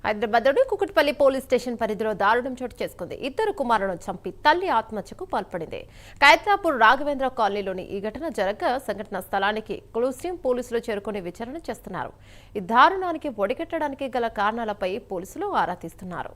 హైదరాబాద్లోని Kukatpally police station పరిధిలో దారుణం చోటు చేసుకుంది. ఇద్దరు కుమారులను చంపి తల్లి ఆత్మహత్యకు పాల్పడింది. ఖైరతాపూర్ రాఘవేంద్ర కాలనీలోని ఈ ఘటన జరగగా సంఘటన స్థలానికి క్లూస్ టీం పోలీసులు చేరుకుని విచారణ చేస్తున్నారు. ఈ దారుణానికి ఒడిగట్టడానికి గల కారణాలపై పోలీసులు ఆరా తీస్తున్నారు.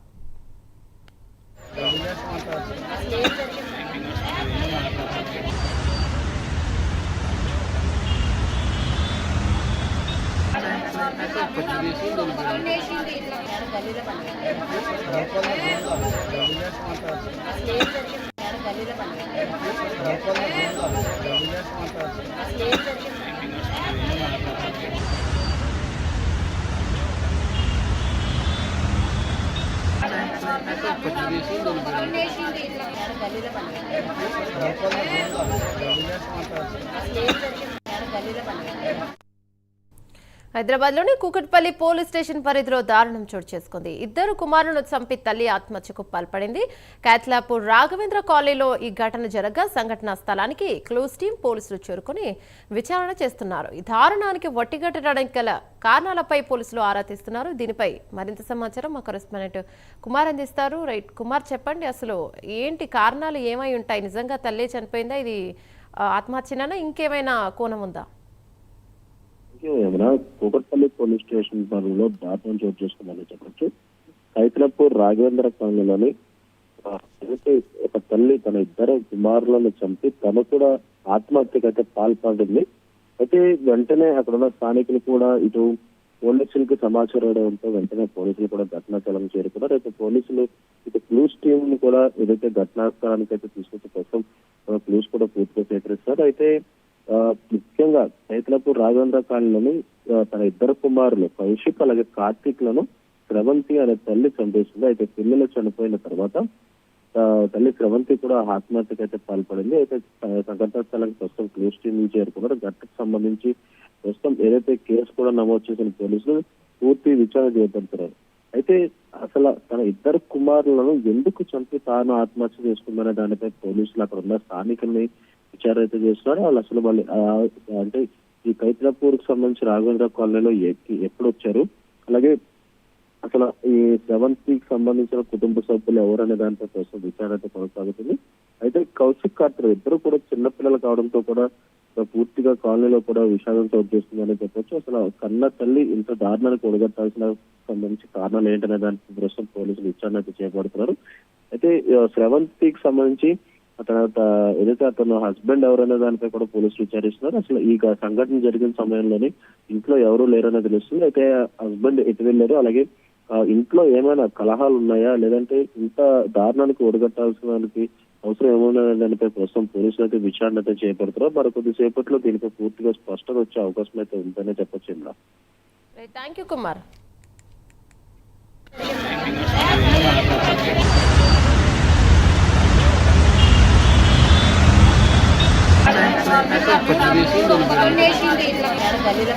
హైదరాబాద్లోని కుకట్పల్లి పోలీస్ స్టేషన్ పరిధిలో దారుణం చోటు చేసుకుంది. ఇద్దరు కుమారులను చంపి తల్లి ఆత్మహత్యకు పాల్పడింది. ఖైరతాపూర్ రాఘవేంద్ర కాలనీలో ఈ ఘటన జరగగా సంఘటనా స్థలానికి క్లూస్ టీం పోలీసులు చేరుకుని విచారణ చేస్తున్నారు. ఈ దారుణానికి వట్టిగట్టడానికి గల కారణాలపై పోలీసులు ఆరా తీస్తున్నారు. దీనిపై మరింత సమాచారం మా కరెస్పాండెంట్ కుమార్ అందిస్తారు. రైట్ కుమార్, చెప్పండి, అసలు ఏంటి కారణాలు ఏమై ఉంటాయి? నిజంగా తల్లి చనిపోయిందా? ఇది ఆత్మహత్యనా? ఇంకేమైనా కోణం ఉందా? కూకట్పల్లి పోలీస్ స్టేషన్ పరిధిలో దారుణం చోటు చేసుకుందని చెప్పచ్చు. ఖైరతాపూర్ రాఘవేంద్ర కాలనీలోని ఒక తల్లి తన ఇద్దరు కుమారులను చంపి తను కూడా ఆత్మహత్యకైతే పాల్పడింది. అయితే వెంటనే అక్కడ ఉన్న స్థానికులు కూడా ఇటు పోలీసులకు సమాచారం ఇవ్వడంతో వెంటనే పోలీసులు కూడా ఘటనా స్థలం చేరుకున్నారు. అయితే పోలీసులు ఇటు క్లూస్ టీం కూడా ఏదైతే ఘటనా స్థలానికి అయితే తీసుకొచ్చే కోసం క్లూస్ కూడా పూర్తిగా సేకరిస్తారు. అయితే ముఖ్యంగా ఖైరతాపూర్ రాఘవేంద్ర కాలనీలోని తన ఇద్దరు కుమారులు కౌశిక్ అలాగే కార్తీక్ లను స్రవంతి అనే తల్లి చంపేసింది. అయితే పిల్లలు చనిపోయిన తర్వాత తల్లి స్రవంతి కూడా ఆత్మహత్యకు అయితే పాల్పడింది. అయితే సంఘటనా స్థలానికి ప్రస్తుతం క్లూస్ టీం చేరుకున్నారు. ఘటనకు సంబంధించి ప్రస్తుతం ఏదైతే కేసు కూడా నమోదు చేసిన పోలీసులు పూర్తి విచారణ చేపడుతున్నారు. అయితే అసలు తన ఇద్దరు కుమారులను ఎందుకు చంపి తాను ఆత్మహత్య చేసుకుందనే దానిపై పోలీసులు అక్కడ ఉన్న స్థానికుల్ని విచారణ అయితే చేస్తున్నారు. వాళ్ళు అసలు వాళ్ళు అంటే ఈ ఖైరతాపూర్ కి సంబంధించి రాఘవేంద్ర కాలనీలో ఎప్పుడు వచ్చారు, అలాగే అసలు ఈ శ్రవంతికి సంబంధించిన కుటుంబ సభ్యులు ఎవరనే దానిపై కోసం విచారణ అయితే కొనసాగుతుంది. అయితే కౌశిక్ కార్తీక్ ఇద్దరు కూడా చిన్నపిల్లలు కావడంతో కూడా పూర్తిగా కాలనీలో కూడా విషాదం చోటు చేస్తుందని చెప్పొచ్చు. అసలు కన్న తల్లి ఇంత దారుణానికి ఒడగట్టాల్సిన సంబంధించి కారణాలు ఏంటనే దానికి ప్రస్తుతం పోలీసులు విచారణ అయితే చేపడుతున్నారు. అయితే శ్రవంతికి సంబంధించి ఏదైతే అతను హస్బెండ్ ఎవరనే దానిపై కూడా పోలీసులు విచారిస్తున్నారు. అసలు ఈ సంఘటన జరిగిన సమయంలోని ఇంట్లో ఎవరు లేరనే తెలుస్తుంది. అయితే హస్బెండ్ ఎటు వెళ్ళారు, అలాగే ఇంట్లో ఏమైనా కలహాలు ఉన్నాయా, లేదంటే ఇంత దారుణానికి ఒడగట్టాల్సిన దానికి అవసరం ఏమైనా దానిపై ప్రస్తుతం పోలీసులు అయితే విచారణ అయితే చేపడుతున్నారు. మరి కొద్దిసేపట్లో దీనిపై పూర్తిగా స్పష్టత వచ్చే అవకాశం అయితే ఉందనే చెప్పొచ్చు. ఇందులో థ్యాంక్ యూ కుమార్. గల్లీలో